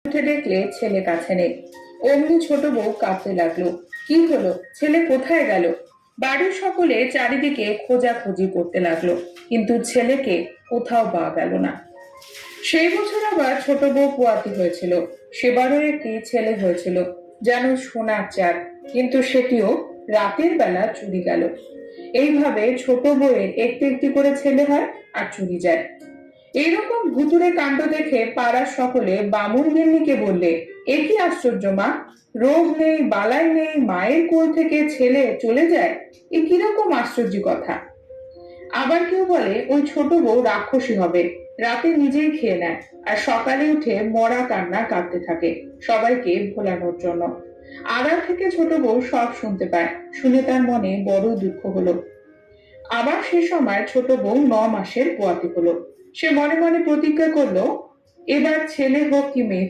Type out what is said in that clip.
উঠে দেখলে ছেলে কাছে নেই। অমনি ছোট বউ কাঁদতে লাগলো। কি হলো, ছেলে কোথায় গেল? বাড়ির সকলে চারিদিকে খোঁজাখুঁজি করতে লাগলো, কিন্তু ছেলেকে কোথাও পাওয়া গেল না। সেই বছর আবার ছোট বউ পোয়াতি হয়েছিল। সেবারও একটি ছেলে হয়েছিল, যেন সোনার চাঁদ, কিন্তু সেটিও রাতের বেলা চুরি গেল। এইভাবে ছোট বউয়ের একটি একটি করে ছেলে হয় আর চুরি যায়। এইরকম ভুতুরে কাণ্ড দেখে পাড়ার সকলে বামুন গিন্নিকে বললে, এ কি আশ্চর্য মা, রোগ নেই বালাই নেই, মায়ের কোল থেকে ছেলে চলে যায়, এ কিরকম আশ্চর্য কথা। আবার কেউ বলে ওই ছোট বউ রাক্ষসী হবে, রাতে নিজেই খেয়ে নেয় আর সকালে উঠে মরা কান্না কাঁদতে থাকে সবাইকে ভোলানোর জন্য। আড়াল থেকে ছোট বউ সব শুনতে পায়, শুনে তার মনে বড় দুঃখ হলো। আবার সে সময় ছোট বউ 9 মাসের পোয়াতি হলো। সে মনে মনে প্রতিজ্ঞা করলো, এবার ছেলে হোক কি মেয়ে